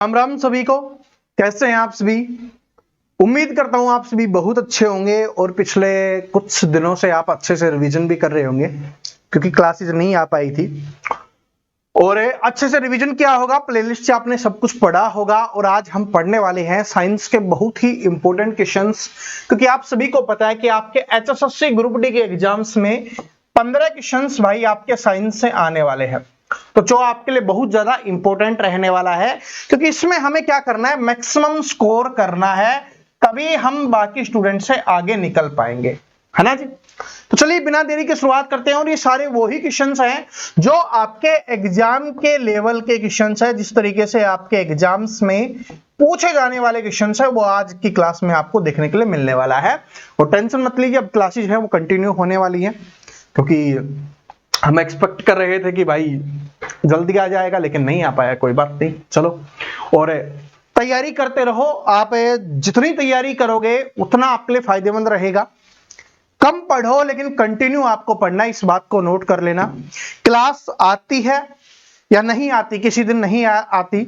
राम राम सभी को। कैसे हैं आप सभी? उम्मीद करता हूं आप सभी बहुत अच्छे होंगे और पिछले कुछ दिनों से आप अच्छे से रिवीजन भी कर रहे होंगे क्योंकि क्लासेस नहीं आ पाई थी। और अच्छे से रिवीजन किया होगा, प्लेलिस्ट से आपने सब कुछ पढ़ा होगा। और आज हम पढ़ने वाले हैं साइंस के बहुत ही इंपॉर्टेंट क्वेश्चंस, क्योंकि आप सभी को पता है कि आपके एचएसएससी ग्रुप डी के एग्जाम्स में 15 क्वेश्चंस भाई आपके साइंस से आने वाले हैं, तो जो आपके लिए बहुत ज्यादा इंपॉर्टेंट रहने वाला है, क्योंकि इसमें हमें क्या करना है, मैक्सिमम स्कोर करना है, तभी हम बाकी स्टूडेंट से आगे निकल पाएंगे, है ना जी। तो चलिए बिना देरी के शुरुआत करते हैं। और ये सारे वही क्वेश्चंस हैं जो आपके एग्जाम के लेवल के क्वेश्चंस हैं, जिस तरीके से आपके एग्जाम्स में पूछे जाने वाले क्वेश्चंस है वो आज की क्लास में आपको देखने के लिए मिलने वाला है। और टेंशन मत लीजिए, अब क्लासेज है वो कंटिन्यू होने वाली है, क्योंकि हम एक्सपेक्ट कर रहे थे कि भाई जल्दी आ जाएगा, लेकिन नहीं आ पाया, कोई बात नहीं। चलो, और तैयारी करते रहो। आप जितनी तैयारी करोगे उतना आपके लिए फायदेमंद रहेगा। कम पढ़ो लेकिन कंटिन्यू आपको पढ़ना, इस बात को नोट कर लेना। क्लास आती है या नहीं आती, किसी दिन नहीं आती,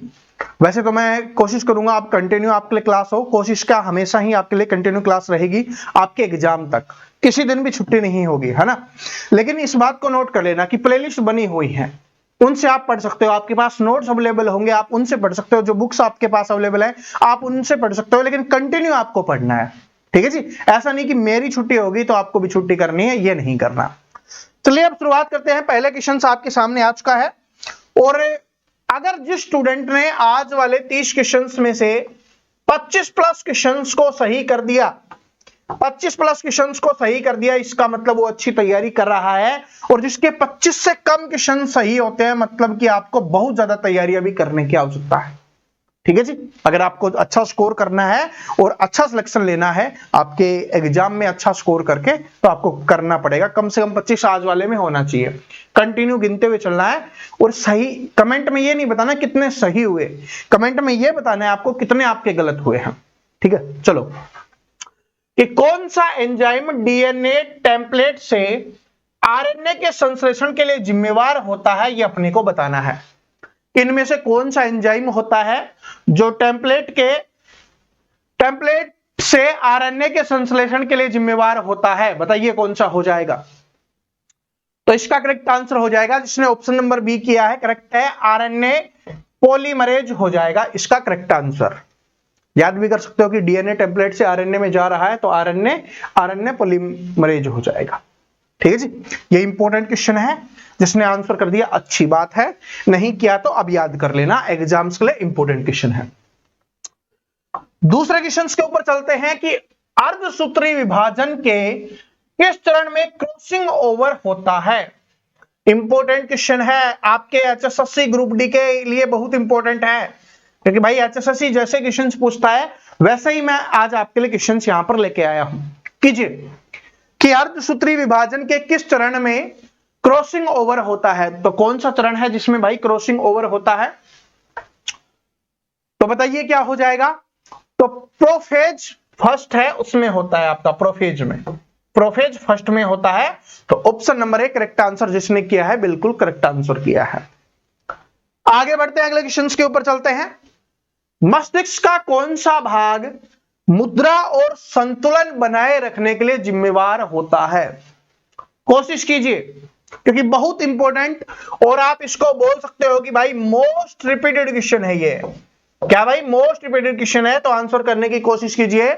वैसे तो मैं कोशिश करूंगा आप कंटिन्यू आपके लिए क्लास हो। कोशिश का हमेशा ही आपके लिए कंटिन्यू क्लास रहेगी आपके एग्जाम तक, किसी दिन भी छुट्टी नहीं होगी, है ना। लेकिन इस बात को नोट कर लेना कि प्लेलिस्ट बनी हुई है, उनसे आप पढ़ सकते हो। आपके पास नोट्स अवेलेबल होंगे, आप उनसे पढ़ सकते हो। जो बुक्स आपके पास अवेलेबल है आप उनसे पढ़ सकते हो, लेकिन कंटिन्यू आपको पढ़ना है, ठीक है जी। ऐसा नहीं कि मेरी छुट्टी होगी तो आपको भी छुट्टी करनी है, ये नहीं करना। चलिए अब शुरुआत करते हैं। पहले क्वेश्चन आपके सामने आ चुका है, और अगर जिस स्टूडेंट ने आज वाले 30 क्वेश्चंस में से 25 प्लस क्वेश्चंस को सही कर दिया, 25 प्लस क्वेश्चंस को सही कर दिया, इसका मतलब वो अच्छी तैयारी कर रहा है। और जिसके 25 से कम क्वेश्चन सही होते हैं, मतलब कि आपको बहुत ज्यादा तैयारी अभी करने की आवश्यकता है, ठीक है जी। अगर आपको अच्छा स्कोर करना है और अच्छा सिलेक्शन लेना है आपके एग्जाम में, अच्छा स्कोर करके, तो आपको करना पड़ेगा कम से कम 25 आज वाले में होना चाहिए। कंटिन्यू गिनते हुए चलना है। और सही कमेंट में ये नहीं बताना कितने सही हुए, कमेंट में ये बताना है आपको कितने आपके गलत हुए हैं, ठीक है। चलो, कि कौन सा एंजाइम डीएनए टेम्पलेट से आरएनए के संश्लेषण के लिए जिम्मेवार होता है, ये अपने को बताना है। इनमें से कौन सा एंजाइम होता है जो टेम्पलेट से आरएनए के संश्लेषण के लिए जिम्मेवार होता है, बताइए कौन सा हो जाएगा। तो इसका करेक्ट आंसर हो जाएगा, जिसने ऑप्शन नंबर बी किया है, करेक्ट है, आरएनए पॉलीमरेज हो जाएगा इसका करेक्ट आंसर। याद भी कर सकते हो कि डीएनए टेम्पलेट से आरएनए में जा रहा है तो आरएनए पॉलीमरेज हो जाएगा, ठीक है जी। ये इंपॉर्टेंट क्वेश्चन है, जिसने आंसर कर दिया अच्छी बात है, नहीं किया तो अब याद कर लेना, एग्जाम्स के लिए इंपॉर्टेंट क्वेश्चन है। दूसरे क्वेश्चन के ऊपर चलते हैं कि अर्धसूत्री विभाजन के किस चरण में क्रॉसिंग ओवर होता है। इंपॉर्टेंट क्वेश्चन है, आपके एचएसएससी ग्रुप डी के लिए बहुत इंपॉर्टेंट है, क्योंकि भाई एचएसएससी जैसे क्वेश्चंस पूछता है वैसे ही मैं आज आपके लिए क्वेश्चंस यहां पर लेके आया हूं। कीजिए कि अर्धसूत्री विभाजन के किस चरण में क्रॉसिंग ओवर होता है। तो कौन सा चरण है जिसमें भाई क्रॉसिंग ओवर होता है, तो बताइए क्या हो जाएगा। तो प्रोफेज फर्स्ट है, उसमें होता है आपका, प्रोफेज फर्स्ट में होता है। तो option number A correct answer जिसने किया है, बिल्कुल करेक्ट आंसर किया है। आगे बढ़ते हैं, अगले क्वेश्चन के ऊपर चलते हैं। मस्तिष्क का कौन सा भाग मुद्रा और संतुलन बनाए रखने के लिए जिम्मेवार होता है। कोशिश कीजिए, क्योंकि बहुत इंपॉर्टेंट, और आप इसको बोल सकते हो कि भाई मोस्ट रिपीटेड क्वेश्चन है ये। क्या भाई मोस्ट रिपीटेड क्वेश्चन है, तो आंसर करने की कोशिश कीजिए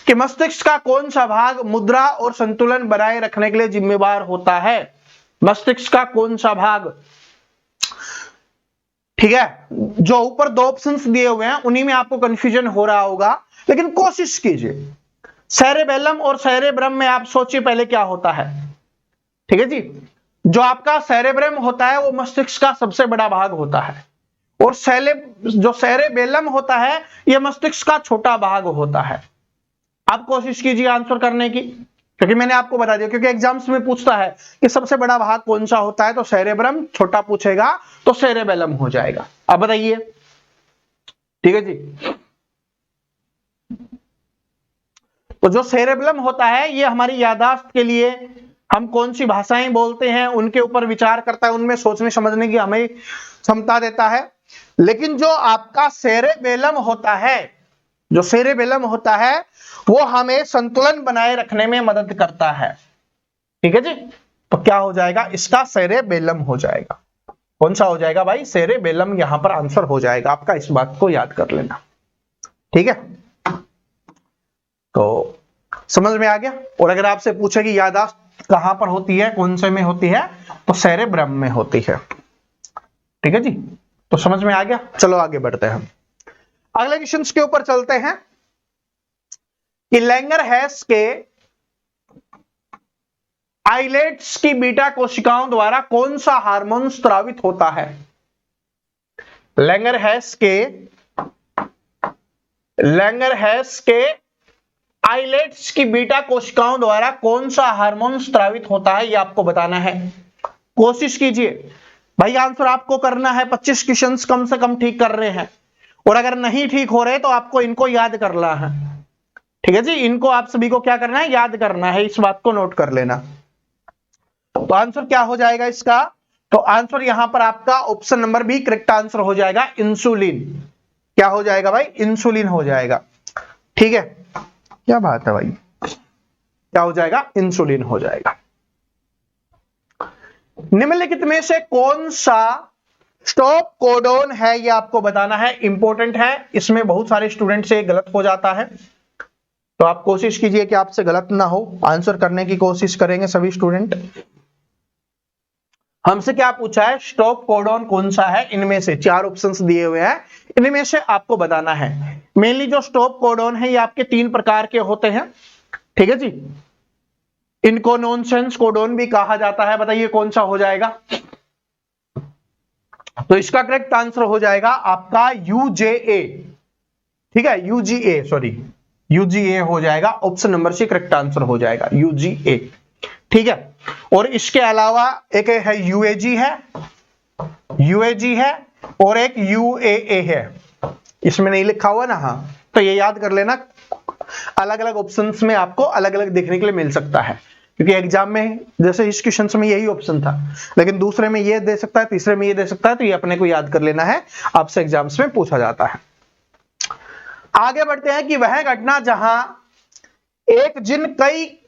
कि मस्तिष्क का कौन सा भाग मुद्रा और संतुलन बनाए रखने के लिए जिम्मेवार होता है। मस्तिष्क का कौन सा भाग, ठीक है। जो ऊपर दो ऑप्शंस दिए हुए हैं उन्हीं में आपको कंफ्यूजन हो रहा होगा, लेकिन कोशिश कीजिए। सेरेबेलम और सेरेब्रम में आप सोचिए पहले क्या होता है, ठीक है जी। जो आपका सेरेब्रम होता है वो मस्तिष्क का सबसे बड़ा भाग होता है, और जो सेरेबेलम होता है ये मस्तिष्क का छोटा भाग होता है। आप कोशिश कीजिए आंसर करने की, क्योंकि मैंने आपको बता दिया, क्योंकि एग्जाम्स में पूछता है कि सबसे बड़ा भाग कौन सा होता है, तो सेरेब्रम, छोटा पूछेगा तो सेरेबेलम हो जाएगा। अब बताइए, ठीक है जी। तो जो सेरेबेलम होता है ये हमारी याददाश्त के लिए, हम कौन सी भाषाएं बोलते हैं उनके ऊपर विचार करता है, उनमें सोचने समझने की हमें क्षमता देता है। लेकिन जो आपका सेरेबेलम होता है, जो सेरेबेलम होता है वो हमें संतुलन बनाए रखने में मदद करता है। ठीक है जी, तो क्या हो जाएगा इसका, सेरेबेलम हो जाएगा। कौन सा हो जाएगा भाई, सेरेबेलम यहां पर आंसर हो जाएगा आपका, इस बात को याद कर लेना। ठीक है, तो समझ में आ गया। और अगर आपसे पूछे कि याददाश्त कहां पर होती है, कौन से में होती है, तो सेरेब्रम में होती है। ठीक है जी, तो समझ में आ गया। चलो आगे बढ़ते हैं, अगले क्वेश्चन के ऊपर चलते हैं कि लैंगरहैंस के आइलेट्स की बीटा कोशिकाओं द्वारा कौन सा हार्मोन स्रावित होता है। लैंगरहैंस के आइलेट्स की बीटा कोशिकाओं द्वारा कौन सा हार्मोन स्रावित होता है, ये आपको बताना है। कोशिश कीजिए भाई, आंसर आपको करना है। 25 क्वेश्चंस कम से कम ठीक कर रहे हैं, और अगर नहीं ठीक हो रहे तो आपको इनको याद करना है। ठीक है जी, इनको आप सभी को क्या करना है, याद करना है, इस बात को नोट कर लेना। तो आंसर क्या हो जाएगा इसका, तो आंसर यहां पर आपका option number B correct answer हो जाएगा, इंसुलिन। क्या हो जाएगा भाई, इंसुलिन हो जाएगा। ठीक है, क्या बात है भाई, क्या हो जाएगा, इंसुलिन हो जाएगा। निम्नलिखित में से कौन सा स्टॉप कोडोन है, ये आपको बताना है, इंपॉर्टेंट है। इसमें बहुत सारे स्टूडेंट से गलत हो जाता है, तो आप कोशिश कीजिए कि आपसे गलत ना हो, आंसर करने की कोशिश करेंगे सभी स्टूडेंट। हमसे क्या पूछा है, स्टॉप कोडोन कौन सा है, इनमें से 4 ऑप्शंस दिए हुए हैं, इनमें से आपको बताना है। मेनली जो स्टॉप कोडोन है ये आपके 3 प्रकार के होते हैं। ठीक है जी, इनको नॉनसेंस कोडोन भी कहा जाता है। बताइए कौन सा हो जाएगा, तो इसका करेक्ट आंसर हो जाएगा आपका यूजेए। ठीक है, यूजीए, सॉरी यूजीए हो जाएगा, option number C correct answer हो जाएगा, यूजीए। ठीक है, और इसके अलावा एक है यूएजी है और एक यूएए है, इसमें नहीं लिखा हुआ ना, हाँ, तो ये याद कर लेना। अलग अलग ऑप्शंस में आपको अलग अलग देखने के लिए मिल सकता है, क्योंकि एग्जाम में जैसे इस क्वेश्चन में यही ऑप्शन था, लेकिन दूसरे में ये दे सकता है, तीसरे में ये दे सकता है, तो ये अपने को याद कर लेना है, आपसे एग्जाम्स में पूछा जाता है। आगे बढ़ते हैं कि वह घटना जहां एक जिन कई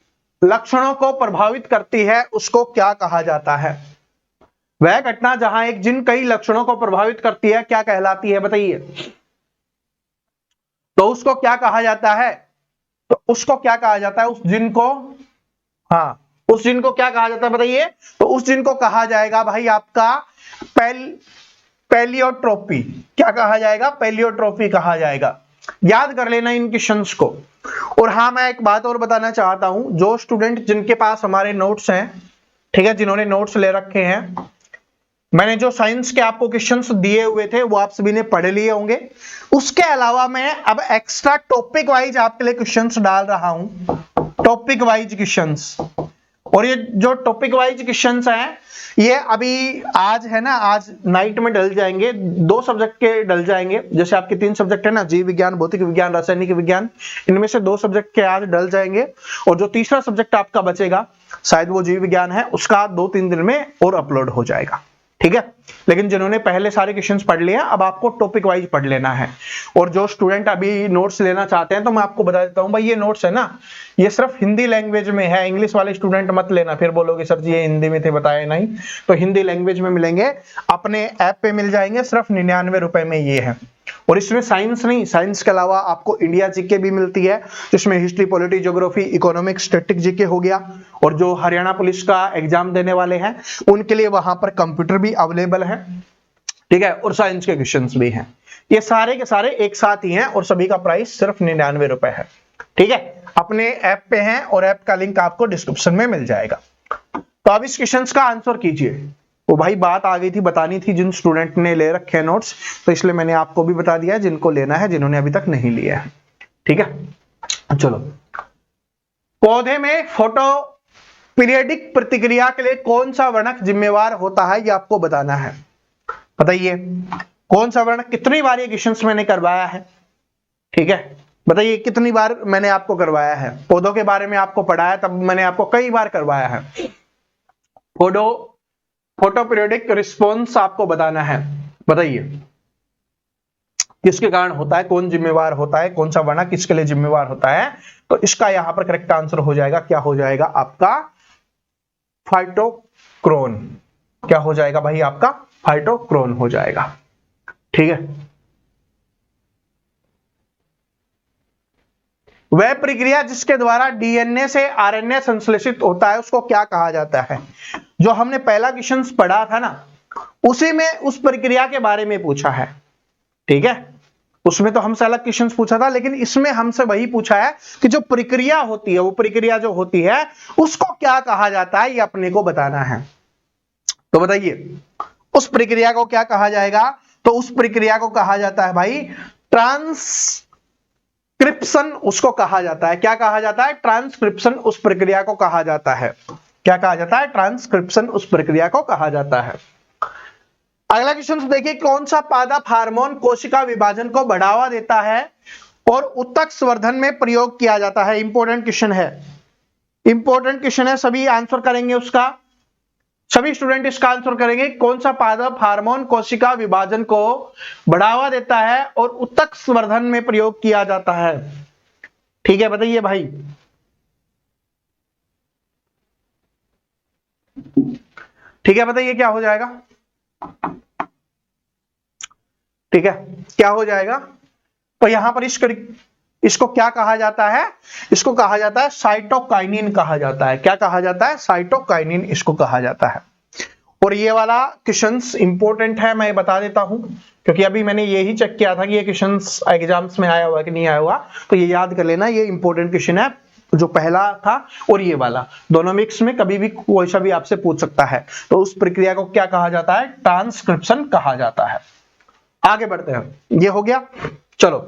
लक्षणों को प्रभावित करती है उसको क्या कहा जाता है। वह घटना जहां एक जिन कई लक्षणों को प्रभावित करती है क्या कहलाती है, बताइए। तो उसको क्या कहा जाता है, तो उसको क्या कहा जाता है, उस जिन को, हाँ, उस जिन को क्या कहा जाता है बताइए। तो उस जिन को कहा जाएगा भाई आपका पेलियोट्रोपी। क्या कहा जाएगा, पेलियोट्रोपी कहा जाएगा। याद कर लेना इन क्वेश्चंस को। और हाँ, मैं एक बात और बताना चाहता हूं, जो स्टूडेंट जिनके पास हमारे नोट्स हैं, ठीक है, जिन्होंने नोट्स ले रखे हैं, मैंने जो साइंस के आपको क्वेश्चंस दिए हुए थे वो आप सभी ने पढ़ लिए होंगे। उसके अलावा मैं अब एक्स्ट्रा टॉपिक वाइज आपके लिए क्वेश्चंस डाल रहा हूं, टॉपिक वाइज क्वेश्चंस। और ये जो टॉपिक वाइज क्वेश्चंस हैं ये अभी आज है ना, आज नाइट में डल जाएंगे, 2 सब्जेक्ट के डल जाएंगे। जैसे आपके 3 सब्जेक्ट है ना, जीव विज्ञान, भौतिक विज्ञान, रासायनिक विज्ञान, इनमें से 2 सब्जेक्ट के आज डल जाएंगे, और जो तीसरा सब्जेक्ट आपका बचेगा शायद वो जीव विज्ञान है, उसका 2-3 दिन में और अपलोड हो जाएगा। ठीक है, लेकिन जिन्होंने पहले सारे क्वेश्चंस पढ़ लिए हैं, अब आपको टॉपिक वाइज पढ़ लेना है। और जो स्टूडेंट अभी नोट्स लेना चाहते हैं, तो मैं आपको बता देता हूं भाई, ये नोट्स है ना, ये सिर्फ हिंदी लैंग्वेज में है, इंग्लिश वाले स्टूडेंट मत लेना, फिर बोलोगे सर जी ये हिंदी में थे बताए नहीं। तो हिंदी लैंग्वेज में मिलेंगे, अपने ऐप पे मिल जाएंगे, सिर्फ 99 रुपए में ये है। और इसमें साइंस नहीं, साइंस के अलावा आपको इंडिया जीके भी मिलती है, जिसमें history, polity, geography, economics, static GK हो गया। और जो हरियाणा पुलिस का एग्जाम देने वाले हैं उनके लिए वहां पर कंप्यूटर भी अवेलेबल है। ठीक है, और साइंस के क्वेश्चंस भी हैं। ये सारे के सारे एक साथ ही हैं, और सभी का प्राइस सिर्फ 99 रुपए है। ठीक है, अपने ऐप पे हैं, और ऐप का लिंक आपको डिस्क्रिप्शन में मिल जाएगा। तो अब इस क्वेश्चन का आंसर कीजिए। वो भाई बात आ गई थी, बतानी थी जिन स्टूडेंट ने ले रखे हैं नोट्स, तो इसलिए मैंने आपको भी बता दिया है, जिनको लेना है, जिन्होंने अभी तक नहीं लिया है। ठीक है, चलो। पौधे में फोटो पीरियडिक प्रतिक्रिया के लिए कौन सा वर्णक जिम्मेवार होता है, ये आपको बताना है। बताइए कौन सा वर्णक, कितनी बार ये क्वेश्चंस मैंने करवाया है। ठीक है, बताइए कितनी बार मैंने आपको करवाया है। पौधों के बारे में आपको पढ़ाया, तब मैंने आपको कई बार करवाया है। फोटो पीरियडिक रिस्पॉन्स आपको बताना है, बताइए। किसके कारण होता है, कौन जिम्मेवार होता है, कौन सा वर्णक किसके लिए जिम्मेवार होता है। तो इसका यहां पर करेक्ट आंसर हो जाएगा, क्या हो जाएगा आपका फाइटोक्रोन। क्या हो जाएगा भाई आपका फाइटोक्रोन हो जाएगा। ठीक है, वह प्रक्रिया जिसके द्वारा डीएनए से आरएनए संश्लेषित होता है उसको क्या कहा जाता है। जो हमने पहला क्वेश्चन पढ़ा था ना, उसी में उस प्रक्रिया के बारे में पूछा है। ठीक है, उसमें तो हमसे अलग क्वेश्चन पूछा था, लेकिन इसमें हमसे वही पूछा है कि जो प्रक्रिया होती है, वो प्रक्रिया जो होती है उसको क्या कहा जाता है, ये अपने को बताना है। तो बताइए उस प्रक्रिया को क्या कहा जाएगा। तो उस प्रक्रिया को कहा जाता है भाई ट्रांसक्रिप्शन, उसको कहा जाता है। क्या कहा जाता है, ट्रांसक्रिप्शन उस प्रक्रिया को कहा जाता है। क्या कहा जाता है, ट्रांसक्रिप्शन उस प्रक्रिया को कहा जाता है। अगला क्वेश्चन देखिए, कौन सा पादप हार्मोन कोशिका विभाजन को बढ़ावा देता है और उत्तक संवर्धन में प्रयोग किया जाता है। इंपॉर्टेंट क्वेश्चन है, इंपॉर्टेंट क्वेश्चन है, सभी आंसर करेंगे उसका, सभी स्टूडेंट इसका आंसर करेंगे। कौन सा पादप हार्मोन कोशिका विभाजन को बढ़ावा देता है और उत्तक संवर्धन में प्रयोग किया जाता है। ठीक है, बताइए भाई। ठीक है, बताइए क्या हो जाएगा। ठीक है, क्या हो जाएगा। तो यहां पर इसको क्या कहा जाता है, इसको कहा जाता है साइटोकाइनिन कहा जाता है। क्या कहा जाता है, साइटोकाइनिन इसको कहा जाता है। और ये वाला क्वेश्चंस इंपॉर्टेंट है, मैं बता देता हूं, क्योंकि अभी मैंने ये ही चेक किया था कि ये क्वेश्चंस एग्जाम्स में आया हुआ कि नहीं आया हुआ। तो ये याद कर लेना, ये इंपॉर्टेंट क्वेश्चन है, जो पहला था और ये वाला दोनों मिक्स में कभी भी कोई सा भी आपसे पूछ सकता है। तो उस प्रक्रिया को क्या कहा जाता है, ट्रांसक्रिप्शन कहा जाता है। आगे बढ़ते हैं, ये हो गया। चलो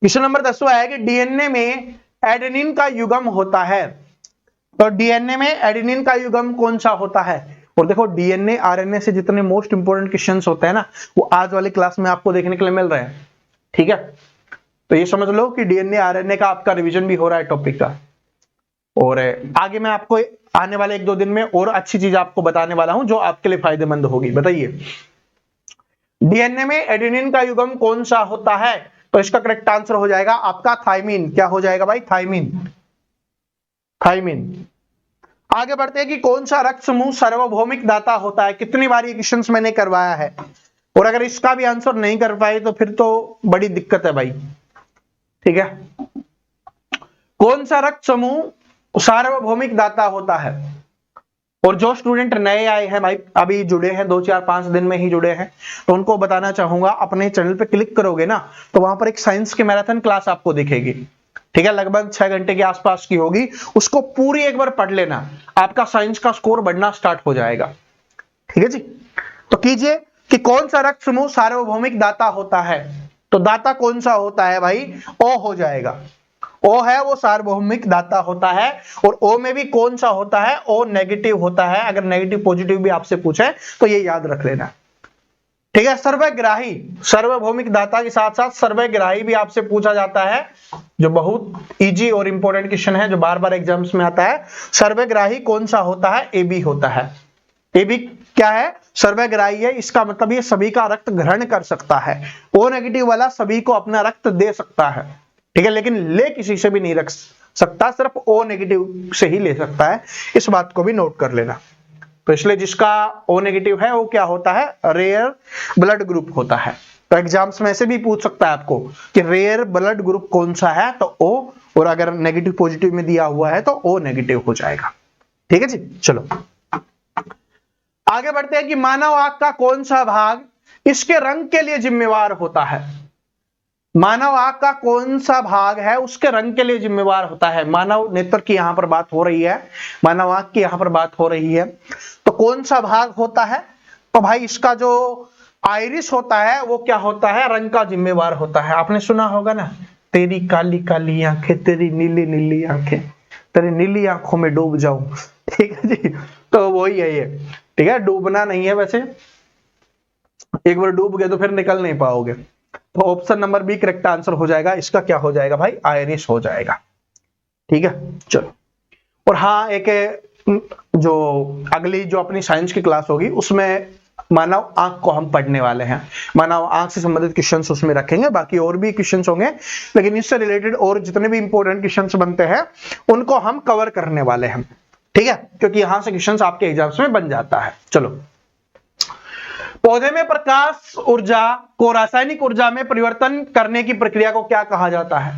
क्वेश्चन नंबर 10वां है कि डीएनए में एडेनिन का युग्म होता है। तो डीएनए में एडेनिन का युग्म कौन सा होता है। और देखो डीएनए आरएनए से जितने मोस्ट इंपोर्टेंट क्वेश्चंस होते हैं ना, वो आज वाली क्लास में आपको देखने के लिए मिल रहे हैं। ठीक है, तो ये समझ लो कि डीएनए आरएनए का आपका रिवीजन भी हो रहा है टॉपिक का। और आगे मैं आपको आने वाले 1-2 दिन में और अच्छी चीज आपको बताने वाला हूं जो आपके लिए फायदेमंद होगी। बताइए डीएनए में एडेनिन का युग्म कौन सा होता है। तो इसका करेक्ट आंसर हो जाएगा आपका थाइमिन। क्या हो जाएगा भाई, थाइमिन, थाइमिन। आगे बढ़ते हैं कि कौन सा रक्त समूह सार्वभौमिक दाता होता है। कितनी बार ये क्वेश्चंस मैंने करवाया है, और अगर इसका भी आंसर नहीं कर पाए तो फिर तो बड़ी दिक्कत है भाई। ठीक है, कौन सा रक्त समूह सार्वभौमिक दाता होता है। और जो स्टूडेंट नए आए हैं भाई, अभी जुड़े हैं 2-4-5 दिन में ही जुड़े हैं, तो उनको बताना चाहूंगा, अपने चैनल पे क्लिक करोगे ना तो वहां पर एक साइंस की मैराथन क्लास आपको दिखेगी। ठीक है, लगभग 6 घंटे के आसपास की होगी, उसको पूरी एक बार पढ़ लेना, आपका साइंस का स्कोर बढ़ना स्टार्ट हो जाएगा। ठीक है जी, तो कीजिए कि कौन सा रक्त समूह सार्वभौमिक दाता होता है। तो दाता कौन सा होता है भाई, ओ हो जाएगा। ओ है वो सार्वभौमिक दाता होता है। और ओ में भी कौन सा होता है, ओ नेगेटिव होता है। अगर नेगेटिव पॉजिटिव भी आपसे पूछे तो ये याद रख लेना। ठीक है, सर्वग्राही, सार्वभौमिक दाता के साथ साथ सर्वग्राही भी आपसे पूछा जाता है, जो बहुत इजी और इंपॉर्टेंट क्वेश्चन है, जो बार बार एग्जाम्स में आता है। सर्वग्राही कौन सा होता है, ए बी होता है। ए बी क्या है, सर्वग्राही है, इसका मतलब ये सभी का रक्त ग्रहण कर सकता है। ओ नेगेटिव वाला सभी को अपना रक्त दे सकता है। ठीक है, लेकिन ले किसी से भी नहीं रख सकता, सिर्फ ओ नेगेटिव से ही ले सकता है। इस बात को भी नोट कर लेना। तो इसलिए जिसका ओ नेगेटिव है वो क्या होता है, रेयर ब्लड ग्रुप होता है। तो एग्जाम्स में से भी पूछ सकता है आपको कि रेयर ब्लड ग्रुप कौन सा है, तो ओ, और अगर नेगेटिव पॉजिटिव में दिया हुआ है तो ओ नेगेटिव हो जाएगा। ठीक है जी, चलो आगे बढ़ते हैं कि मानव आंख का कौन सा भाग इसके रंग के लिए जिम्मेवार होता है। मानव आंख का कौन सा भाग है उसके रंग के लिए जिम्मेवार होता है। मानव नेत्र की यहां पर बात हो रही है, मानव आंख की यहां पर बात हो रही है। तो कौन सा भाग होता है, तो भाई इसका जो आइरिस होता है वो क्या होता है, रंग का जिम्मेवार होता है। आपने सुना होगा ना, तेरी काली काली आंखें, तेरी नीली नीली आंखें, तेरी नीली आंखों में डूब जाऊं। ठीक है जी, तो वही है ये। ठीक है, डूबना नहीं है, वैसे एक बार डूब गए तो फिर निकल नहीं पाओगे। तो option number B correct answer हो जाएगा। इसका क्या हो जाएगा भाई, आयरिस हो जाएगा। ठीक है, चलो। और हाँ, एक जो अगली जो अपनी साइंस की क्लास होगी उसमें मानव आंख को हम पढ़ने वाले हैं। मानव आंख से संबंधित क्वेश्चंस उसमें रखेंगे, बाकी और भी क्वेश्चंस होंगे, लेकिन इससे रिलेटेड और जितने भी इंपॉर्टेंट क्वेश्चंस बनते हैं उनको हम कवर करने वाले हैं, ठीक है, क्योंकि यहां से क्वेश्चंस आपके एग्जाम्स में बन जाता है। चलो, पौधे में प्रकाश ऊर्जा को रासायनिक ऊर्जा में परिवर्तन करने की प्रक्रिया को क्या कहा जाता है?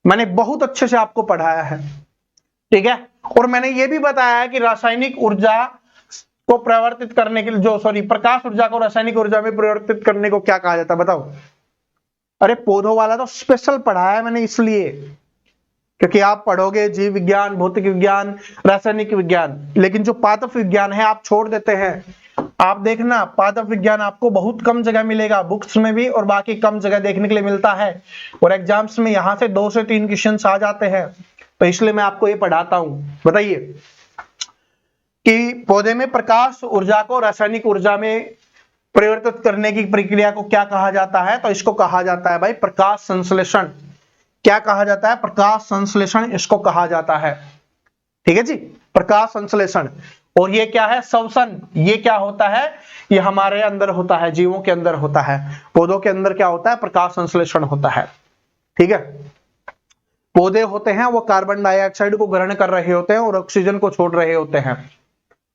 मैंने बहुत अच्छे से आपको पढ़ाया है, ठीक है, और मैंने यह भी बताया है कि रासायनिक ऊर्जा को परिवर्तित करने के लिए प्रकाश ऊर्जा को रासायनिक ऊर्जा में परिवर्तित करने को क्या कहा जाता है, बताओ। अरे पौधों वाला तो स्पेशल पढ़ाया है मैंने, इसलिए क्योंकि आप पढ़ोगे जीव विज्ञान, भौतिक विज्ञान, रासायनिक विज्ञान, लेकिन जो पादप विज्ञान है आप छोड़ देते हैं। आप देखना, पादप विज्ञान आपको बहुत कम जगह मिलेगा, बुक्स में भी और बाकी कम जगह देखने के लिए मिलता है, और एग्जाम्स में यहां से 2 से 3 क्वेश्चन आ जाते हैं, तो इसलिए मैं आपको ये पढ़ाता हूं। बताइए कि पौधे में प्रकाश ऊर्जा को रासायनिक ऊर्जा में परिवर्तित करने की प्रक्रिया को क्या कहा जाता है? तो इसको कहा जाता है भाई प्रकाश संश्लेषण। क्या कहा जाता है? प्रकाश संश्लेषण इसको कहा जाता है, ठीक है जी, प्रकाश संश्लेषण। और ये क्या है? श्वसन। ये क्या होता है? ये हमारे अंदर होता है, जीवों के अंदर होता है, पौधों के अंदर क्या होता है? प्रकाश संश्लेषण होता है, ठीक है। पौधे होते हैं वो कार्बन डाइऑक्साइड को ग्रहण कर रहे होते हैं और ऑक्सीजन को छोड़ रहे होते हैं,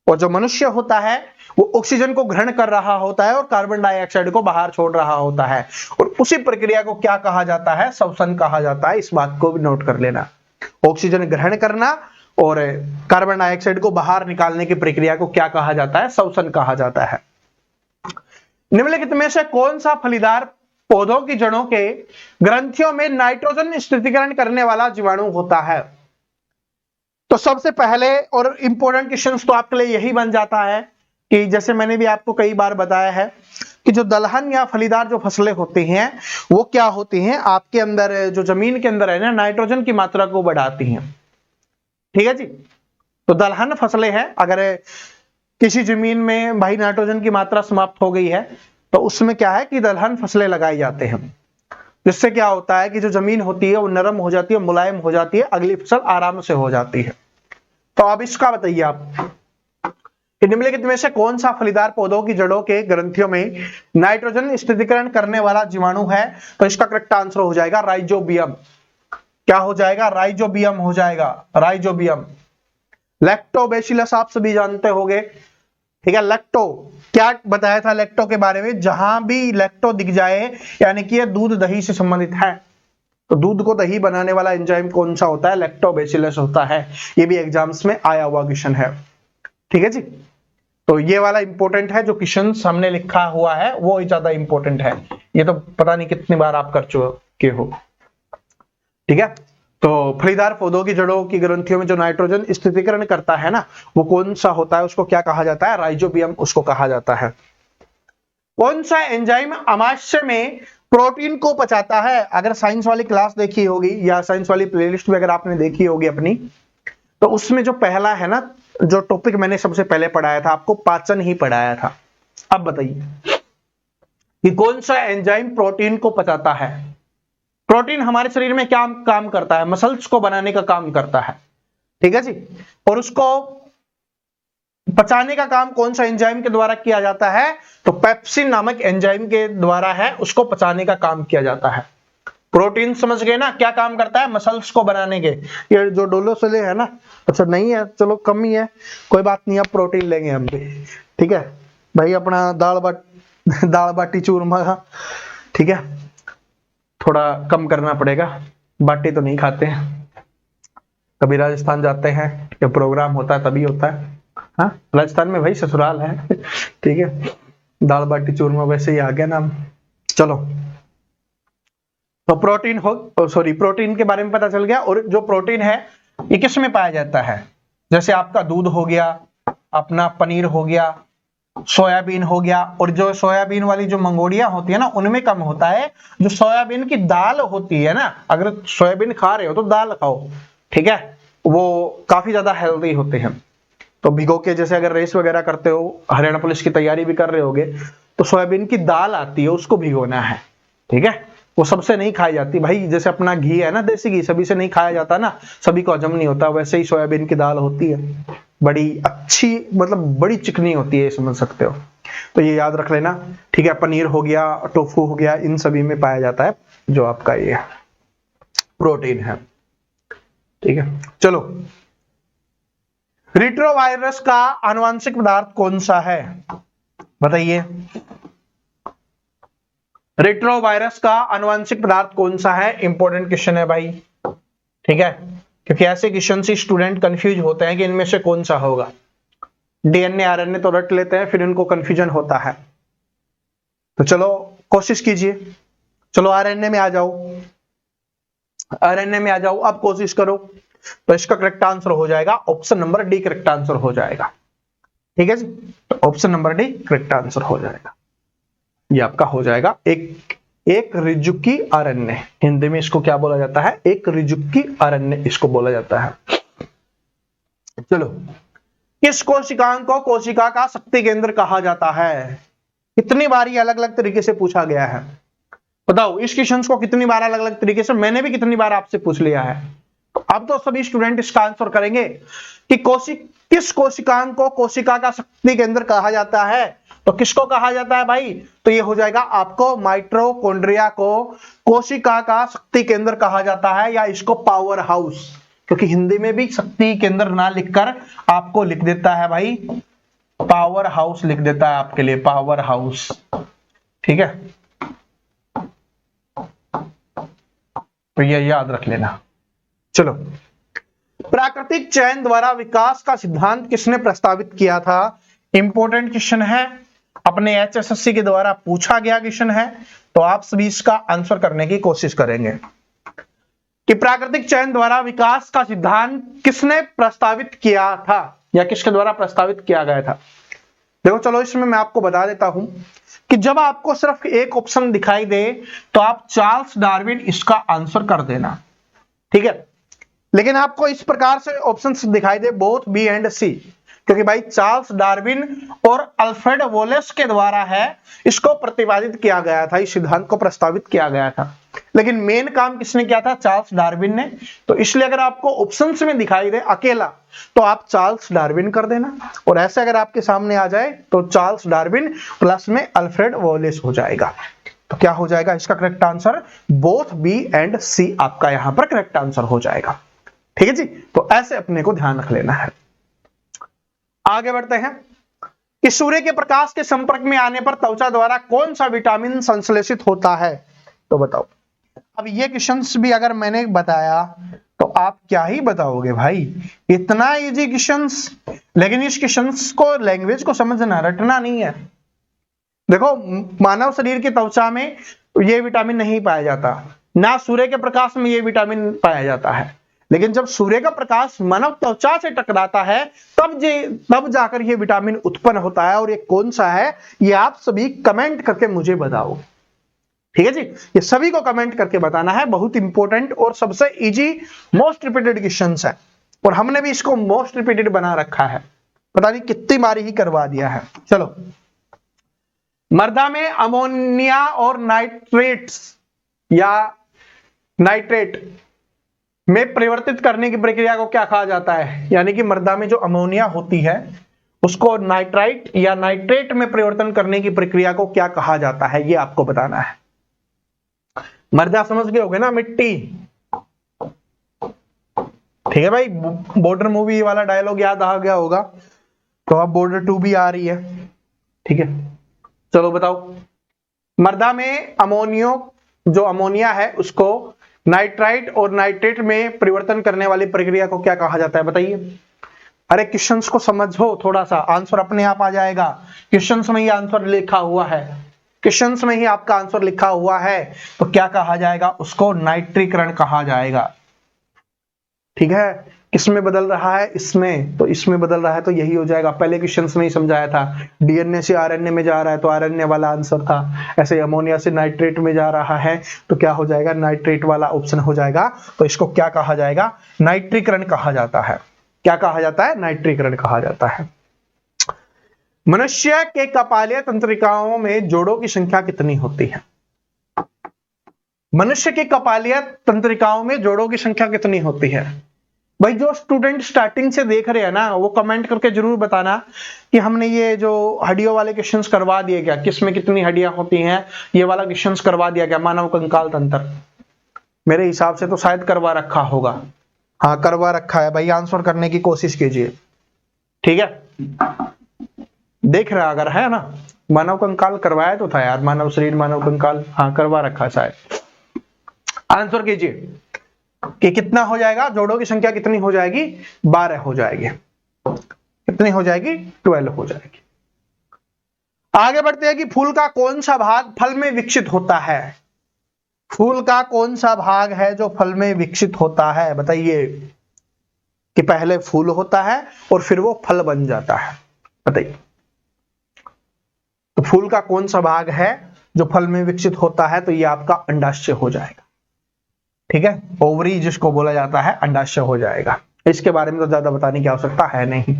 और जो मनुष्य होता है वो ऑक्सीजन को ग्रहण कर रहा होता है और कार्बन डाइऑक्साइड को बाहर छोड़ रहा होता है, और उसी प्रक्रिया को क्या कहा जाता है? श्वसन कहा जाता है। इस बात को भी नोट कर लेना, ऑक्सीजन ग्रहण करना और कार्बन डाइऑक्साइड को बाहर निकालने की प्रक्रिया को क्या कहा जाता है? श्वसन कहा जाता है। निम्नलिखित में से कौन सा फलीदार पौधों की जड़ों के ग्रंथियों में नाइट्रोजन स्थिरीकरण करने वाला जीवाणु होता है? तो सबसे पहले और इंपॉर्टेंट क्वेश्चन तो आपके लिए यही बन जाता है कि जैसे मैंने भी आपको कई बार बताया है कि जो दलहन या फलीदार जो फसलें होती हैं वो क्या होती हैं, आपके अंदर जो जमीन के अंदर है ना, नाइट्रोजन की मात्रा को बढ़ाती हैं, ठीक है जी। तो दलहन फसलें हैं, अगर किसी जमीन में भाई नाइट्रोजन की मात्रा समाप्त हो गई है तो उसमें क्या है कि दलहन फसलें लगाई जाते हैं, जिससे क्या होता है कि जो जमीन होती है वो नरम हो जाती है, मुलायम हो जाती है, अगली फसल आराम से हो जाती है। तो अब इसका बताइए आप कि निम्नलिखित में से कौन सा फलीदार पौधों की जड़ों के ग्रंथियों में नाइट्रोजन स्थिरीकरण करने वाला जीवाणु है? तो इसका करेक्ट आंसर हो जाएगा राइजोबियम। क्या हो जाएगा? राइजोबियम हो जाएगा, राइजोबियम। लैक्टोबैसिलस आप सभी जानते होंगे, ठीक है। लैक्टो क्या बताया था लैक्टो के बारे में? जहां भी लैक्टो दिख जाए यानी कि ये दूध दही से संबंधित है, तो दूध को दही बनाने वाला एंजाइम कौन सा होता है? लैक्टोबैसिलस होता है। ये भी एग्जाम्स में आया हुआ क्वेश्चन है, ठीक है जी। तो ये वाला इंपॉर्टेंट है, जो क्वेश्चन सामने लिखा हुआ है वो ज्यादा इंपॉर्टेंट है, ये तो पता नहीं कितनी बार आप कर चुके हो, ठीक है। तो फलीदार पौधों की जड़ों की ग्रंथियों में जो नाइट्रोजन स्थिरीकरण करता है ना, वो कौन सा होता है? उसको क्या कहा जाता है? राइजोबियम उसको कहा जाता है। कौन सा एंजाइम अमाशय में प्रोटीन को पचाता है? अगर साइंस वाली क्लास देखी होगी या साइंस वाली प्लेलिस्ट भी अगर आपने देखी होगी अपनी, तो उसमें जो पहला है ना, जो टॉपिक मैंने सबसे पहले पढ़ाया था आपको, पाचन ही पढ़ाया था। अब बताइए कि कौन सा एंजाइम प्रोटीन को पचाता है? प्रोटीन हमारे शरीर में क्या काम करता है? मसल्स को बनाने का काम करता है, ठीक है जी। और उसको पचाने का काम कौन सा एंजाइम के द्वारा किया जाता है? तो पेप्सिन नामक एंजाइम के द्वारा है, उसको पचाने का काम किया जाता है। प्रोटीन समझ गए ना क्या काम करता है? मसल्स को बनाने के। ये जो डोलोसले है ना, अच्छा नहीं है, चलो कम ही है, कोई बात नहीं, अब प्रोटीन लेंगे हम भी, ठीक है भाई। अपना दाल बाटी चूरमा, ठीक है, थोड़ा कम करना पड़ेगा, बाटी तो नहीं खाते हैं। कभी राजस्थान जाते हैं या प्रोग्राम होता है तभी होता है, हाँ राजस्थान में भाई ससुराल है, ठीक है। दाल बाटी चूरमा वैसे ही आ गया नाम। चलो, तो प्रोटीन प्रोटीन के बारे में पता चल गया। और जो प्रोटीन है ये किस में पाया जाता है? जैसे आपका दूध हो गया, अपना पनीर हो गया, सोयाबीन हो गया, और जो सोयाबीन वाली जो मंगोड़ियां होती है ना उनमें कम होता है। जो सोयाबीन की दाल होती है ना, अगर सोयाबीन खा रहे हो तो दाल खाओ, ठीक है, वो काफी ज्यादा हेल्दी होते हैं। तो भिगो के, जैसे अगर रेस वगैरह करते हो, हरियाणा पुलिस की तैयारी भी कर रहे होगे, तो सोयाबीन की दाल आती है, उसको भिगोना है, ठीक है। वो सबसे नहीं खाई जाती भाई, जैसे अपना घी है ना, देसी घी सभी से नहीं खाया जाता ना, सभी को हजम नहीं होता, वैसे ही सोयाबीन की दाल होती है, बड़ी अच्छी, मतलब बड़ी चिकनी होती है, समझ सकते हो। तो ये याद रख लेना, ठीक है। पनीर हो गया, टोफू हो गया, इन सभी में पाया जाता है जो आपका ये प्रोटीन है, ठीक है। चलो, रेट्रोवायरस का आनुवंशिक पदार्थ कौन सा है, बताइए। रेट्रोवायरस का आनुवंशिक पदार्थ कौन सा है, इंपॉर्टेंट क्वेश्चन है भाई, ठीक है। क्योंकि ऐसे क्वेश्चन से स्टूडेंट कंफ्यूज होते हैं कि इनमें से कौन सा होगा। डीएनए आरएनए तो रट लेते हैं, फिर इनको कंफ्यूजन होता है। तो चलो कोशिश कीजिए, चलो आरएनए में आ जाओ, आरएनए में आ जाओ, अब कोशिश करो। तो इसका करेक्ट आंसर हो जाएगा option number D, correct answer हो जाएगा, ठीक है जी। तो option number D correct answer हो जाएगा, ये आपका हो जाएगा एक रिजुकी आरएनए। हिंदी में इसको क्या बोला जाता है, एक रिजुकी आरएनए इसको बोला जाता है। चलो, किस कोशिकांग को कोशिका का शक्ति केंद्र कहा जाता है, कितनी बार ये अलग अलग तरीके से पूछा गया है, बताओ। इस क्वेश्चन को कितनी बार अलग अलग तरीके से, मैंने भी कितनी बार आपसे पूछ लिया है। अब तो सभी स्टूडेंट इसका आंसर करेंगे कि किस कोशिकांग को कोशिका का शक्ति केंद्र कहा जाता है। तो किसको कहा जाता है भाई, तो ये हो जाएगा आपको माइटोकॉन्ड्रिया को कोशिका का शक्ति केंद्र कहा जाता है, या इसको पावर हाउस, क्योंकि हिंदी में भी शक्ति केंद्र ना लिखकर आपको लिख देता है भाई पावर हाउस, लिख देता है आपके लिए पावर हाउस, ठीक है। तो ये याद रख लेना। चलो, प्राकृतिक चयन द्वारा विकास का सिद्धांत किसने प्रस्तावित किया था, इंपॉर्टेंट क्वेश्चन है, अपने एचएसएससी के द्वारा पूछा गया क्वेश्चन है। तो आप सभी इसका आंसर करने की कोशिश करेंगे कि प्राकृतिक चयन द्वारा विकास का सिद्धांत किसने प्रस्तावित किया था, या किसके द्वारा प्रस्तावित किया गया था। देखो चलो, इसमें मैं आपको बता देता हूं कि जब आपको सिर्फ एक ऑप्शन दिखाई दे तो आप चार्ल्स डार्विन इसका आंसर कर देना, ठीक है। लेकिन आपको इस प्रकार से ऑप्शंस दिखाई दे बोथ बी एंड सी, क्योंकि भाई चार्ल्स डार्विन और अल्फ्रेड वोलेस के द्वारा है इसको प्रतिपादित किया गया था, इस सिद्धांत को प्रस्तावित किया गया था। लेकिन मेन काम किसने किया था, चार्ल्स डार्विन ने। तो इसलिए अगर आपको ऑप्शंस में दिखाई दे अकेला तो आप चार्ल्स डार्विन कर देना, और ऐसे अगर आपके सामने आ जाए तो चार्ल्स डार्विन प्लस में अल्फ्रेड वोलेस हो जाएगा। तो क्या हो जाएगा इसका correct answer, both B and C आपका यहां पर करेक्ट आंसर हो जाएगा, ठीक है जी। तो ऐसे अपने को ध्यान रख लेना है। आगे बढ़ते हैं कि सूर्य के प्रकाश के संपर्क में आने पर त्वचा द्वारा कौन सा विटामिन संश्लेषित होता है, तो बताओ। अब ये क्वेश्चंस भी अगर मैंने बताया तो आप क्या ही बताओगे भाई, इतना इजी क्वेश्चंस। लेकिन इस क्वेश्चंस को, लैंग्वेज को समझना, रटना नहीं है। देखो, मानव शरीर की त्वचा में ये विटामिन नहीं पाया जाता, ना सूर्य के प्रकाश में ये विटामिन पाया जाता है। लेकिन जब सूर्य का प्रकाश मानव त्वचा से टकराता है तब जाकर ये विटामिन उत्पन्न होता है। और ये कौन सा है, ये आप सभी कमेंट करके मुझे बताओ, ठीक है जी। ये सभी को कमेंट करके बताना है, बहुत इंपॉर्टेंट और सबसे इजी मोस्ट रिपीटेड क्वेश्चंस है। और हमने भी इसको मोस्ट रिपीटेड बना रखा है, पता नहीं कितनी बारी ही करवा दिया है। चलो, मृदा में अमोनिया और नाइट्रेट्स या नाइट्रेट में परिवर्तित करने की प्रक्रिया को क्या कहा जाता है, यानी कि मृदा में जो अमोनिया होती है उसको नाइट्राइट या नाइट्रेट में परिवर्तन करने की प्रक्रिया को क्या कहा जाता है, ये आपको बताना है। मृदा समझ गए होगे ना, मिट्टी, ठीक है भाई। बॉर्डर मूवी वाला डायलॉग याद आ गया होगा, तो अब बॉर्डर 2 भी आ रही है, ठीक है। चलो बताओ, मृदा में जो अमोनिया है उसको नाइट्राइट और नाइट्रेट में परिवर्तन करने वाली प्रक्रिया को क्या कहा जाता है, बताइए। अरे क्वेश्चंस को समझो थोड़ा सा, आंसर अपने आप आ जाएगा। क्वेश्चंस में ही आंसर लिखा हुआ है, क्वेश्चंस में ही आपका आंसर लिखा हुआ है। तो क्या कहा जाएगा, उसको नाइट्रीकरण कहा जाएगा, ठीक है। किसमें बदल रहा है, इसमें, तो इसमें बदल रहा है तो यही हो जाएगा। पहले क्वेश्चंस में ही समझाया था, डीएनए से आरएनए में जा रहा है तो आरएनए वाला आंसर था। ऐसे अमोनिया से नाइट्रेट में जा रहा है तो क्या हो जाएगा, नाइट्रेट वाला ऑप्शन हो जाएगा। तो इसको क्या कहा जाएगा, नाइट्रीकरण कहा जाता है। क्या कहा जाता है, नाइट्रीकरण कहा जाता है। मनुष्य के कपालीय तंत्रिकाओं में जोड़ों की संख्या कितनी होती है, मनुष्य के कपालीय तंत्रिकाओं में जोड़ों की संख्या कितनी होती है। भाई जो स्टूडेंट स्टार्टिंग से देख रहे हैं ना, वो कमेंट करके जरूर बताना कि हमने ये जो हड्डियों वाले क्वेश्चंस करवा दिए क्या, किसमें कितनी हड्डियां होती हैं, ये वाला क्वेश्चंस करवा दिया क्या, मानव कंकाल तंत्र। मेरे हिसाब से तो शायद करवा रखा होगा। हाँ करवा रखा है भाई, आंसर करने की कोशिश कीजिए, ठीक है। देख रहा अगर है ना, मानव कंकाल करवाया तो था यार, मानव शरीर मानव कंकाल, हाँ करवा रखा शायद। आंसर कीजिए कि कितना हो जाएगा, जोड़ों की संख्या कितनी हो जाएगी, 12 हो जाएगी। कितनी हो जाएगी, 12 हो जाएगी। आगे बढ़ते हैं कि फूल का कौन सा भाग फल में विकसित होता है। फूल का कौन सा भाग है जो फल में विकसित होता है, बताइए। कि पहले फूल होता है और फिर वो फल बन जाता है, बताइए। तो फूल का कौन सा भाग है जो फल में विकसित होता है, तो ये आपका अंडाशय हो जाएगा, ठीक है। ओवरी जिसको बोला जाता है, अंडाशय हो जाएगा। इसके बारे में तो ज्यादा बताने की आवश्यकता है नहीं,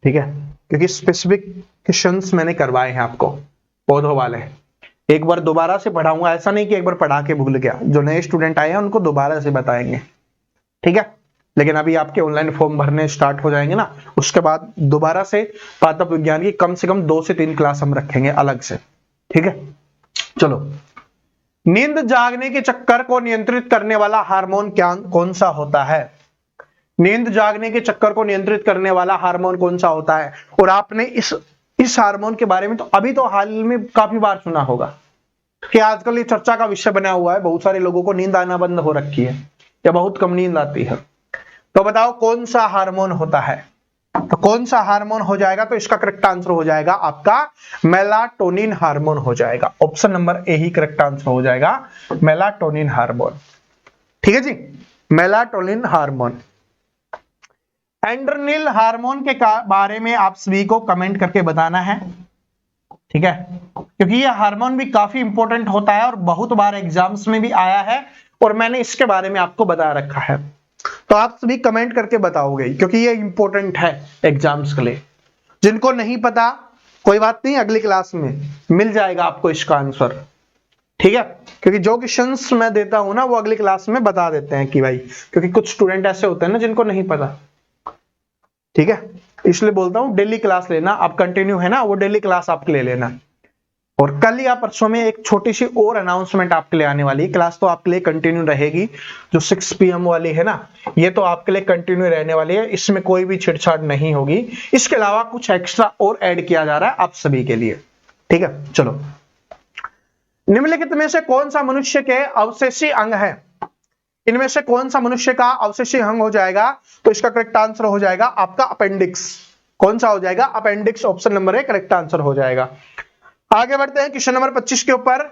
ठीक है, क्योंकि स्पेसिफिक क्वेश्चंस मैंने करवाए हैं आपको पौधों वाले। एक बार दोबारा से पढ़ाऊंगा, ऐसा नहीं कि एक बार पढ़ा के भूल गया। जो नए स्टूडेंट आए हैं उनको दोबारा से बताएंगे, ठीक है। लेकिन अभी आपके ऑनलाइन फॉर्म भरने स्टार्ट हो जाएंगे ना, उसके बाद दोबारा से पादप विज्ञान की कम से कम 2 से 3 क्लास हम रखेंगे अलग से, ठीक है। चलो, नींद जागने के चक्कर को नियंत्रित करने वाला हार्मोन क्या कौन सा होता है। नींद जागने के चक्कर को नियंत्रित करने वाला हार्मोन कौन सा होता है। और आपने इस हार्मोन के बारे में तो अभी तो हाल में काफी बार सुना होगा कि आजकल ये चर्चा का विषय बना हुआ है। बहुत सारे लोगों को नींद आना बंद हो रखी है या बहुत कम नींद आती है। तो बताओ कौन सा हार्मोन होता है। तो कौन सा हार्मोन हो जाएगा, तो इसका करेक्ट आंसर हो जाएगा आपका मेलाटोनिन हार्मोन हो जाएगा। ऑप्शन नंबर ए ही करेक्ट आंसर हो जाएगा, मेलाटोनिन हार्मोन, ठीक है जी। Melatonin hormone. एंड्रेनिल हार्मोन के बारे में आप सभी को कमेंट करके बताना है, ठीक है, क्योंकि ये हार्मोन भी काफी इंपॉर्टेंट होता है और बहुत बार एग्जाम्स में भी आया है और मैंने इसके बारे में आपको बता रखा है। तो आप सभी कमेंट करके बताओगे क्योंकि ये इंपॉर्टेंट है एग्जाम्स के लिए। जिनको नहीं पता कोई बात नहीं, अगली क्लास में मिल जाएगा आपको इसका आंसर, ठीक है। क्योंकि जो क्वेश्चंस मैं देता हूं ना, वो अगली क्लास में बता देते हैं कि भाई, क्योंकि कुछ स्टूडेंट ऐसे होते हैं ना जिनको नहीं पता, ठीक है। इसलिए बोलता हूं डेली क्लास लेना, आप कंटिन्यू है ना, वो डेली क्लास आपके ले लेना। और कल या परसों में एक छोटी सी और अनाउंसमेंट आपके लिए आने वाली है। क्लास तो आपके लिए कंटिन्यू रहेगी, जो 6 PM वाली है ना, ये तो आपके लिए कंटिन्यू रहने वाली है, इसमें कोई भी छेड़छाड़ नहीं होगी। इसके अलावा कुछ एक्स्ट्रा और ऐड किया जा रहा है आप सभी के लिए, ठीक है। चलो, निम्नलिखित में से कौन सा मनुष्य के अवशेषी अंग है। इनमें से कौन सा मनुष्य का अवशेषी अंग हो जाएगा, तो इसका करेक्ट आंसर हो जाएगा आपका अपेंडिक्स। कौन सा हो जाएगा, appendix. Option number A correct answer हो जाएगा। आगे बढ़ते हैं क्वेश्चन नंबर 25 के ऊपर।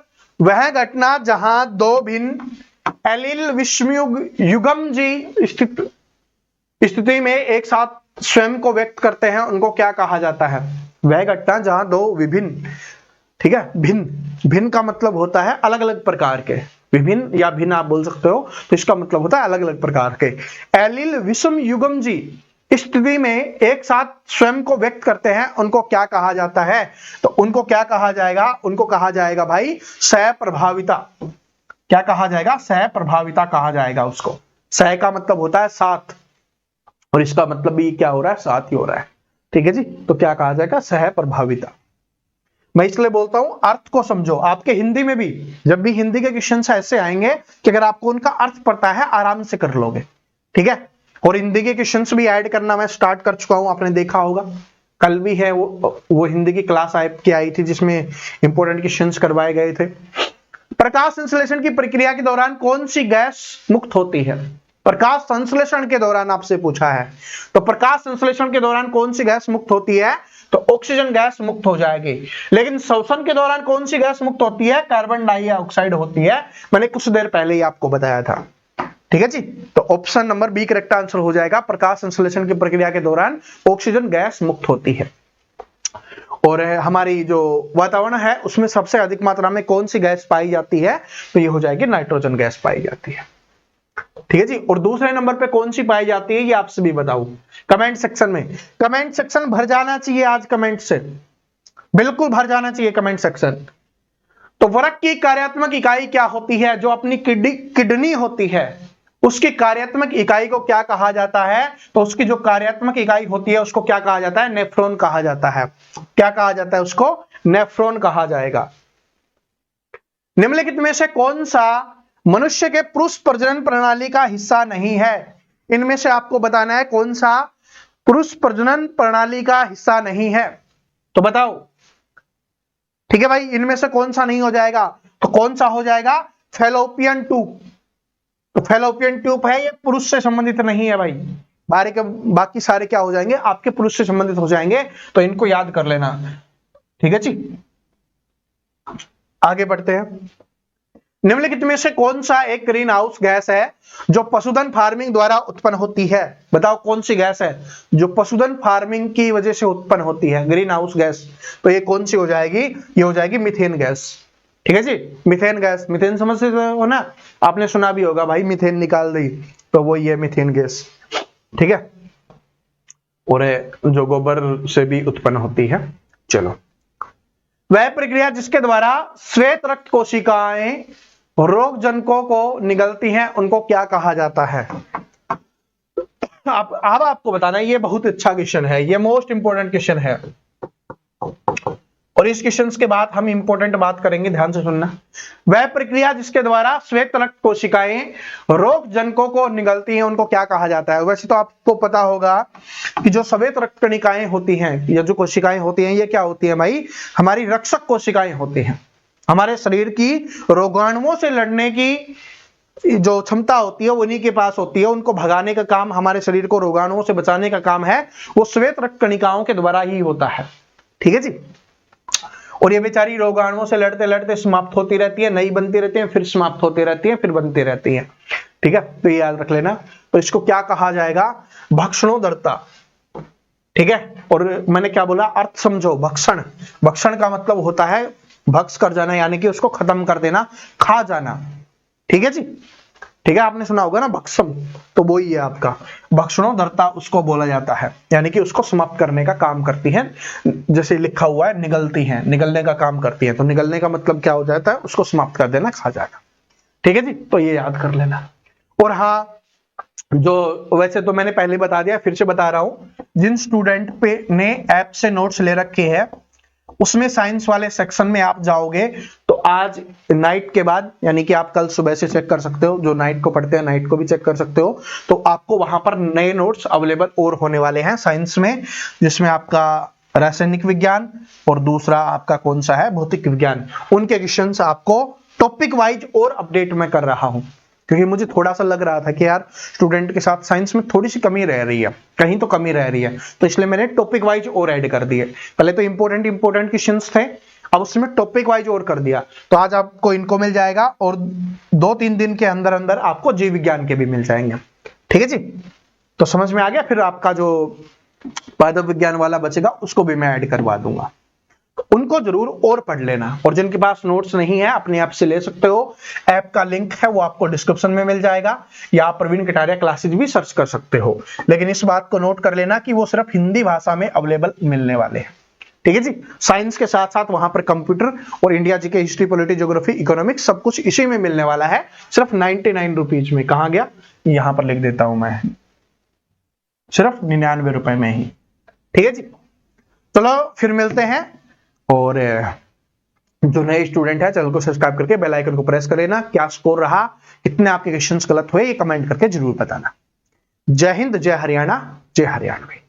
वह घटना जहां 2 भिन्न एलील विषमयुग्म जी स्थिति में एक साथ स्वयं को व्यक्त करते हैं, उनको क्या कहा जाता है। वह घटना जहां 2 विभिन्न, ठीक है, भिन्न का मतलब होता है अलग अलग प्रकार के, विभिन्न या भिन्न आप बोल सकते हो, तो इसका मतलब होता है अलग अलग प्रकार के। एलील विषमयुग्म जी स्थिति में एक साथ स्वयं को व्यक्त करते हैं, उनको क्या कहा जाता है। तो उनको क्या कहा जाएगा, उनको कहा जाएगा भाई सहप्रभाविता। क्या कहा जाएगा, सहप्रभाविता कहा जाएगा उसको। सह का मतलब होता है साथ, और इसका मतलब भी क्या हो रहा है, साथ ही हो रहा है, ठीक है जी। तो क्या कहा जाएगा, सहप्रभाविता। मैं इसलिए बोलता हूं अर्थ को समझो। आपके हिंदी में भी जब भी हिंदी के क्वेश्चन ऐसे आएंगे कि अगर आपको उनका अर्थ पता है, आराम से कर लोगे, ठीक है। और हिंदी के क्वेश्चंस भी ऐड करना मैं स्टार्ट कर चुका हूं, आपने देखा होगा। कल भी है वो हिंदी की क्लास आई थी जिसमें इंपॉर्टेंट क्वेश्चंस करवाए गए थे। प्रकाश संश्लेषण की प्रक्रिया के दौरान कौन सी गैस मुक्त होती है। प्रकाश संश्लेषण के दौरान आपसे पूछा है, तो प्रकाश संश्लेषण के दौरान कौन सी गैस मुक्त होती है, तो ऑक्सीजन गैस मुक्त हो जाएगी। लेकिन श्वसन के दौरान कौन सी गैस मुक्त होती है, कार्बन डाइऑक्साइड होती है। मैंने कुछ देर पहले ही आपको बताया था, ठीक है जी। तो option number B correct answer हो जाएगा। प्रकाश संश्लेषण की प्रक्रिया के दौरान ऑक्सीजन गैस मुक्त होती है। और हमारी जो वातावरण है उसमें सबसे अधिक मात्रा में कौन सी गैस पाई जाती है, तो ये हो जाएगी नाइट्रोजन गैस पाई जाती है, ठीक है जी। और दूसरे नंबर पे कौन सी पाई जाती है, ये आप सभी बताओ कमेंट सेक्शन में। कमेंट सेक्शन भर जाना चाहिए आज, कमेंट से बिल्कुल भर जाना चाहिए कमेंट सेक्शन। तो वृक्क की कार्यात्मक इकाई क्या होती है, जो अपनी किडनी होती है, उसकी कार्यात्मक इकाई को क्या कहा जाता है? तो उसकी जो कार्यात्मक इकाई होती है उसको क्या कहा जाता है? नेफ्रॉन कहा जाता है। क्या कहा जाता है उसको? नेफ्रॉन कहा जाएगा। निम्नलिखित में से कौन सा मनुष्य के पुरुष प्रजनन प्रणाली का हिस्सा नहीं है? इनमें से आपको बताना है कौन सा पुरुष प्रजनन प्रणाली का हिस्सा नहीं है, तो बताओ। ठीक है भाई, इनमें से कौन सा नहीं हो जाएगा? तो कौन सा हो जाएगा? Fallopian tube. तो फैलोपियन ट्यूब है, ये पुरुष से संबंधित नहीं है भाई। बाकी सारे क्या हो जाएंगे? आपके पुरुष से संबंधित हो जाएंगे, तो इनको याद कर लेना। ठीक है जी, आगे बढ़ते हैं। निम्नलिखित में से कौन सा एक ग्रीन हाउस गैस है जो पशुधन फार्मिंग द्वारा उत्पन्न होती है? बताओ कौन सी गैस है जो पशुधन फार्मिंग की वजह से उत्पन्न होती है? Green house gas. तो ये कौन सी हो जाएगी? ये हो जाएगी मीथेन गैस। ठीक है जी, मीथेन गैस। मीथेन समझते हो ना, आपने सुना भी होगा भाई, मीथेन निकाल दी, तो वो ये मीथेन गैस। ठीक है, और जो गोबर से भी उत्पन्न होती है। चलो, वह प्रक्रिया जिसके द्वारा श्वेत रक्त कोशिकाएं रोग जनकों को निगलती हैं, उनको क्या कहा जाता है? अब आपको बताना है, ये बहुत अच्छा क्वेश्चन है, ये मोस्ट इंपोर्टेंट क्वेश्चन है, और इस क्वेश्चन के बाद हम इंपोर्टेंट बात करेंगे, ध्यान से सुनना। वह प्रक्रिया जिसके द्वारा श्वेत रक्त कोशिकाएं रोग जनकों को निगलती हैं, उनको क्या कहा जाता है? वैसे तो आपको पता होगा कि जो श्वेत रक्त कणिकाएं होती हैं या जो कोशिकाएं होती हैं, ये क्या होती है भाई? हमारी रक्षक कोशिकाएं होती हैं। हमारे शरीर की रोगाणुओं से लड़ने की जो क्षमता होती है उन्हीं के पास होती है। उनको भगाने का काम, हमारे शरीर को रोगाणुओं से बचाने का काम है, वो श्वेत रक्त कणिकाओं के द्वारा ही होता है। ठीक है जी, और ये बेचारी रोगाणुओं से लड़ते लड़ते समाप्त होती रहती है, नई बनती रहती है, फिर समाप्त होती रहती है, फिर बनती रहती है। ठीक है, तो ये याद रख लेना। तो इसको क्या कहा जाएगा? भक्षणोदरता। ठीक है, और मैंने क्या बोला? अर्थ समझो। भक्षण, भक्षण का मतलब होता है भक्ष कर जाना, यानी कि उसको खत्म कर देना, खा जाना। ठीक है जी, ठीक है, आपने सुना होगा ना भक्षम, तो वो ही है आपका भक्षणोदरता, उसको बोला जाता है, यानी कि उसको समाप्त करने का काम करती है। जैसे लिखा हुआ है निगलती हैं, निगलने का काम करती है, तो निगलने का मतलब क्या हो जाता है? उसको समाप्त कर देना, खा जाना। ठीक है जी, तो ये याद कर लेना। और हाँ, जो वैसे तो मैंने पहले बता दिया, फिर से बता रहा हूं, जिन स्टूडेंट पे ने ऐप से नोट्स ले रखे हैं, उसमें साइंस वाले सेक्शन में आप जाओगे तो आज नाइट के बाद, यानी कि आप कल सुबह से चेक कर सकते हो, जो नाइट को पढ़ते हैं नाइट को भी चेक कर सकते हो, तो आपको वहां पर नए नोट्स अवेलेबल और होने वाले हैं साइंस में, जिसमें आपका रासायनिक विज्ञान और दूसरा आपका कौन सा है? भौतिक विज्ञान। उनके क्वेश्चंस आपको टॉपिक वाइज और अपडेट में कर रहा हूं, क्योंकि मुझे थोड़ा सा लग रहा था कि यार स्टूडेंट के साथ साइंस में थोड़ी सी कमी रह रही है, कहीं तो कमी रह रही है, तो इसलिए मैंने टॉपिक वाइज और ऐड कर दिए। पहले तो इंपॉर्टेंट क्वेश्चंस थे, अब उसमें टॉपिक वाइज और कर दिया। तो आज आपको इनको मिल जाएगा, और 2-3 दिन के अंदर अंदर आपको जीव विज्ञान के भी मिल जाएंगे। ठीक है जी, तो समझ में आ गया। फिर आपका जो पादप विज्ञान वाला बचेगा उसको भी मैं ऐड करवा दूंगा, उनको जरूर और पढ़ लेना। और जिनके पास नोट्स नहीं है, अपने ऐप से ले सकते हो। ऐप का लिंक है वो आपको डिस्क्रिप्शन में मिल जाएगा, या आप प्रवीण कटारिया क्लासेज भी सर्च कर सकते हो। लेकिन इस बात को नोट कर लेना कि वो सिर्फ हिंदी भाषा में अवेलेबल मिलने वाले हैं। ठीक है जी, साइंस के साथ साथ वहां पर कंप्यूटर और India GK, history, polity, geography, economics सब कुछ इसी में मिलने वाला है, सिर्फ 99 रुपीज में। कहां गया? यहां पर लिख देता हूं मैं, सिर्फ 99 रुपए में ही। ठीक है जी, चलो फिर मिलते हैं। और जो नए स्टूडेंट है, चैनल को सब्सक्राइब करके बेल आइकन को प्रेस कर लेना। क्या स्कोर रहा, कितने आपके क्वेश्चंस गलत हुए, ये कमेंट करके जरूर बताना। जय हिंद, जय हरियाणा, जय हरियाणवी।